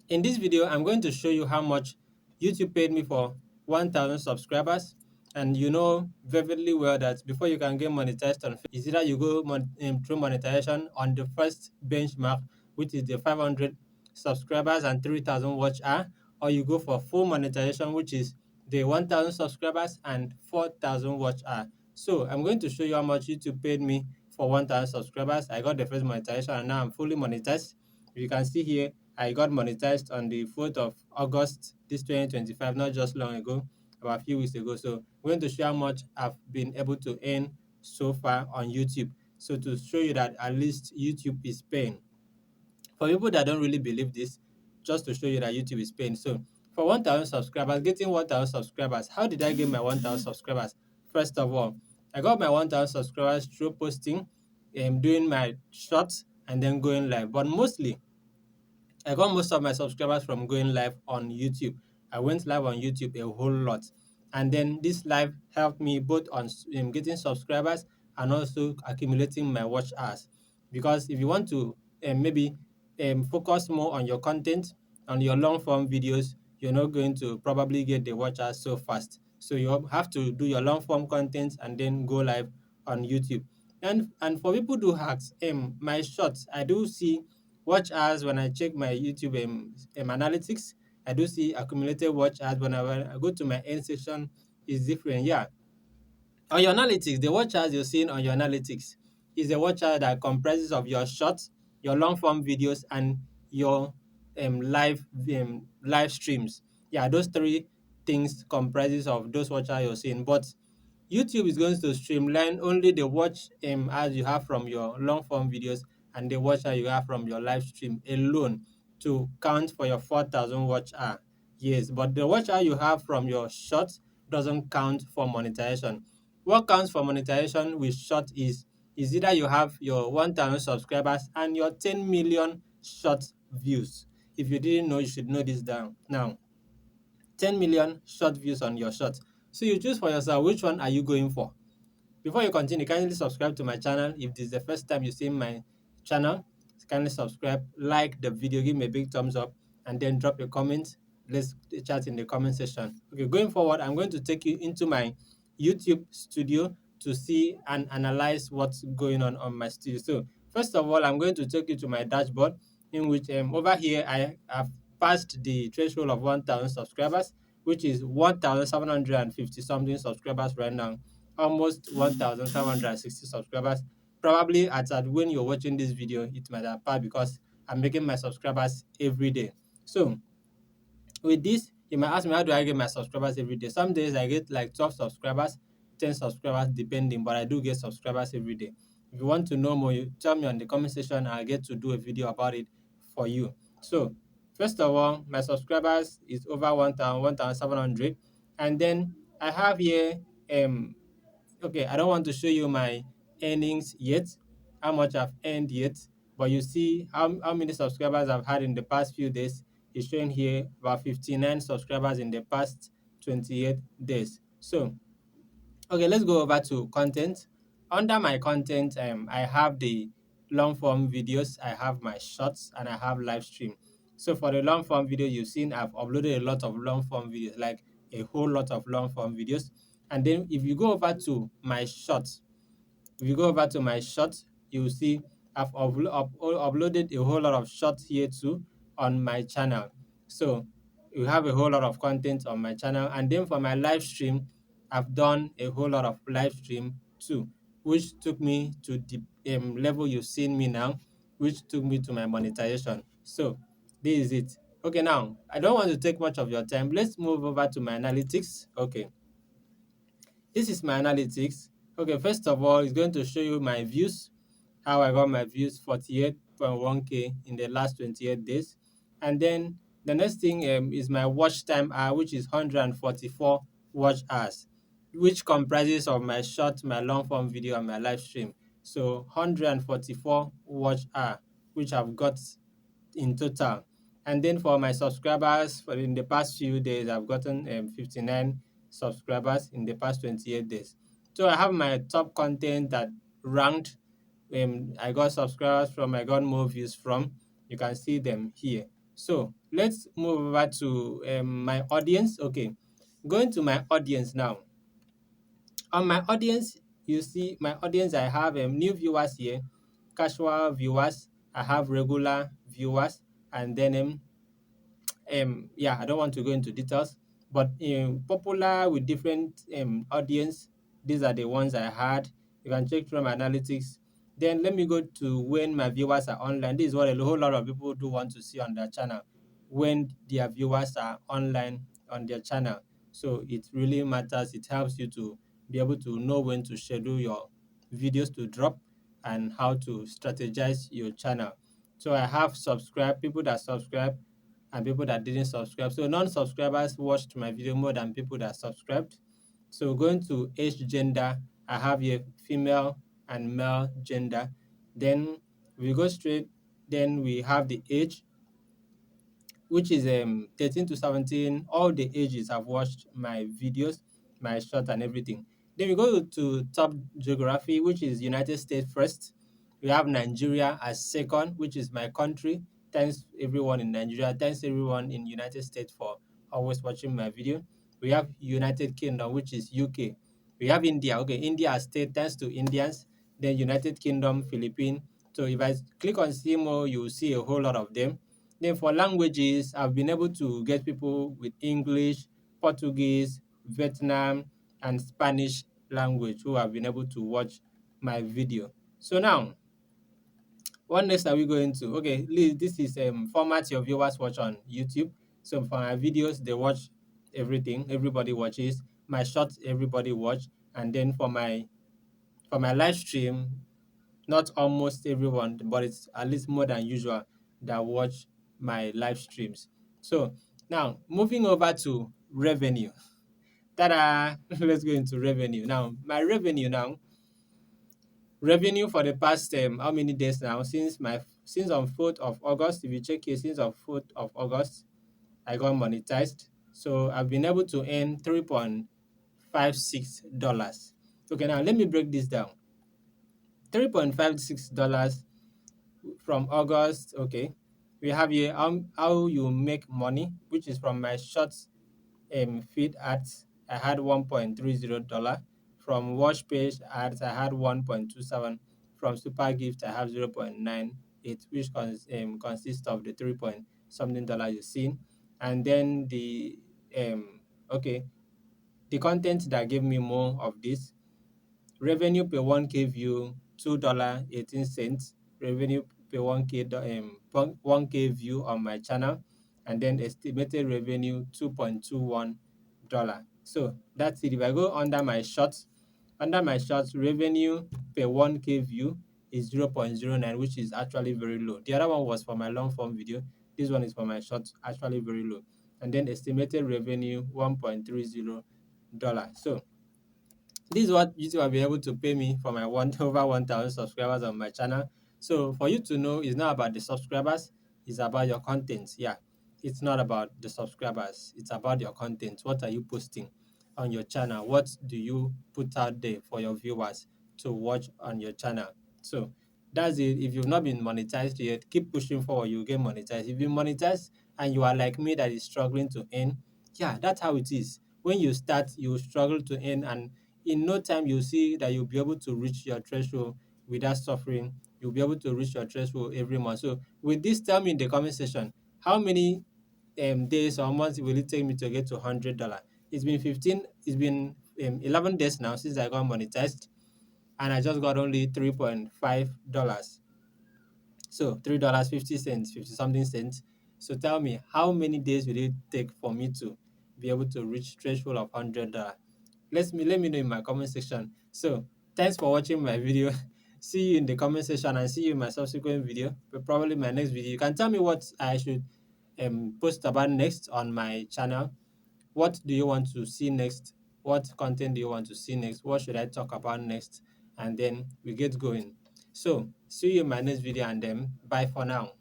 In this video, I'm going to show you how much YouTube paid me for 1,000 subscribers. And you know vividly well that before you can get monetized on Facebook, is either you go through monetization on the first benchmark, which is the 500 subscribers and 3,000 watch hour, or you go for full monetization, which is the 1,000 subscribers and 4,000 watch hour. So I'm going to show you how much YouTube paid me for 1,000 subscribers. I got the first monetization and now I'm fully monetized. You can see here I got monetized on the 4th of August, this 2025, not just long ago, about a few weeks ago. So I'm going to show how much I've been able to earn so far on YouTube. So to show you that at least YouTube is paying. For people that don't really believe this, just to show you that YouTube is paying. So for 1,000 subscribers, getting 1,000 subscribers, how did I get my 1,000 subscribers? First of all, I got my 1,000 subscribers through posting, doing my shorts, and then going live. But mostly, I got most of my subscribers from going live on YouTube. I went live on YouTube a whole lot. And then this live helped me both on getting subscribers and also accumulating my watch hours. Because if you want to maybe focus more on your content, on your long form videos, you're not going to probably get the watch hours so fast. So you have to do your long form content and then go live on YouTube. And for people who hacks, my shorts, I do see watch hours when I check my YouTube analytics. I do see accumulated watch hours when I go to my end section. Is different. Yeah, on your analytics, the watch hours you're seeing on your analytics is a watch hour that comprises of your shorts, your long form videos, and your live streams. Yeah, those three things comprises of those watch hours you're seeing. But YouTube is going to streamline only the watch hours you have from your long form videos and the watch hour you have from your live stream alone to count for your 4,000 watch hour. Yes, but the watch hour you have from your shorts doesn't count for monetization. What counts for monetization with short is either you have your 1,000 subscribers and your 10 million short views. If you didn't know, you should know this down now. 10 million short views on your short. So you choose for yourself which one are you going for. Before you continue, kindly subscribe to my channel. If this is the first time you see my channel, kindly subscribe, like the video, give me a big thumbs up, and then drop a comment. Let's chat in the comment section. Okay, going forward, I'm going to take you into my YouTube studio to see and analyze what's going on my studio. So first of all, I'm going to take you to my dashboard, in which over here I have passed the threshold of 1,000 subscribers, which is 1,750 something subscribers right now, almost 1,760 subscribers. Probably at when you're watching this video, it might have passed because I'm making my subscribers every day. So with this, you might ask me, how do I get my subscribers every day? Some days I get like 12 subscribers, 10 subscribers, depending, but I do get subscribers every day. If you want to know more, you tell me on the comment section. I'll get to do a video about it for you. So, first of all, my subscribers is over 1,700. And then I have here okay, I don't want to show you my earnings yet, how much I've earned yet, but you see how many subscribers I've had in the past few days. It's showing here about 59 subscribers in the past 28 days. So, okay, let's go over to content. Under my content, I have the long form videos, I have my shorts, and I have live stream. So for the long form video you've seen, I've uploaded a lot of long form videos, like a whole lot of long form videos. And then if you go over to my shorts, if you go over to my shorts, you will see I've uploaded a whole lot of shorts here too on my channel. So you have a whole lot of content on my channel. And then for my live stream, I've done a whole lot of live stream too, which took me to the level you've seen me now, which took me to my monetization. So this is it. Okay, now I don't want to take much of your time. Let's move over to my analytics. Okay, this is my analytics. Okay, first of all, it's going to show you my views, how I got my views, 48.1K in the last 28 days. And then the next thing is my watch time hour, which is 144 watch hours, which comprises of my short, my long form video, and my live stream. So 144 watch hour, which I've got in total. And then for my subscribers, for in the past few days, I've gotten 59 subscribers in the past 28 days. So I have my top content that ranked. I got subscribers from, I got more views from. You can see them here. So let's move over to my audience. Okay, going to my audience now. On my audience, you see my audience, I have new viewers here, casual viewers, I have regular viewers, and then yeah, I don't want to go into details, but popular with different audience. These are the ones I had. You can check through my analytics. Then let me go to when my viewers are online. This is what a whole lot of people do want to see on their channel, when their viewers are online on their channel. So it really matters. It helps you to be able to know when to schedule your videos to drop and how to strategize your channel. So I have subscribe people that subscribe and people that didn't subscribe. So non-subscribers watched my video more than people that subscribed. So going to age gender, I have here female and male gender. Then we go straight, then we have the age, which is 13 to 17. All the ages have watched my videos, my short and everything. Then we go to top geography, which is United States first. We have Nigeria as second, which is my country. Thanks everyone in Nigeria. Thanks everyone in United States for always watching my video. We have United Kingdom, which is UK. We have India. Okay, India as state. Thanks to Indians. Then United Kingdom, Philippines. So if I click on see more, you will see a whole lot of them. Then for languages, I've been able to get people with English, Portuguese, Vietnam, and Spanish language who have been able to watch my video. So now, what next are we going to? Okay, this is format your viewers watch on YouTube. So for my videos, they watch everything. Everybody watches my shorts. Everybody watch, and then for my live stream, not almost everyone, but it's at least more than usual that watch my live streams. So now moving over to revenue. Ta-da! Let's go into revenue. Now, my revenue now, revenue for the past how many days now? Since on 4th of August, if you check here, since on 4th of August, I got monetized. So I've been able to earn $3.56. Okay, now let me break this down. $3.56 from August. Okay, we have here how you make money, which is from my short feed ads. I had $1.30. From watch page ads, I had 1.27. From super gift, I have 0.98, which consists of the 3 point something dollar you've seen. And then the okay, the content that gave me more of this. Revenue per 1K view, $2.18. Revenue per 1K view on my channel. And then estimated revenue, $2.21. So that's it. If I go under my shorts, revenue per 1K view is 0.09, which is actually very low. The other one was for my long form video. This one is for my shorts, actually very low. And then estimated revenue, $1.30. So this is what YouTube will be able to pay me for my over 1,000 subscribers on my channel. So for you to know, it's not about the subscribers, it's about your content. Yeah, it's not about the subscribers, it's about your content. What are you posting on your channel? What do you put out there for your viewers to watch on your channel? So that's it. If you've not been monetized yet, keep pushing forward, you'll get monetized. If you monetize and you are like me that is struggling to earn, yeah, that's how it is. When you start, you struggle to earn, and in no time you'll see that you'll be able to reach your threshold without suffering. You'll be able to reach your threshold every month. So with this, tell me in the comment section, how many days or months will it take me to get to $100? It's been 15, it's been 11 days now since I got monetized, and I just got only $3.5. So $3.50, 50 something cents. So tell me, how many days will it take for me to be able to reach threshold of $100? Let me know in my comment section. So thanks for watching my video. See you in the comment section and see you in my subsequent video, but probably my next video. You can tell me what I should post about next on my channel. What do you want to see next? What content do you want to see next? What should I talk about next? And then we get going. So see you in my next video, and then bye for now.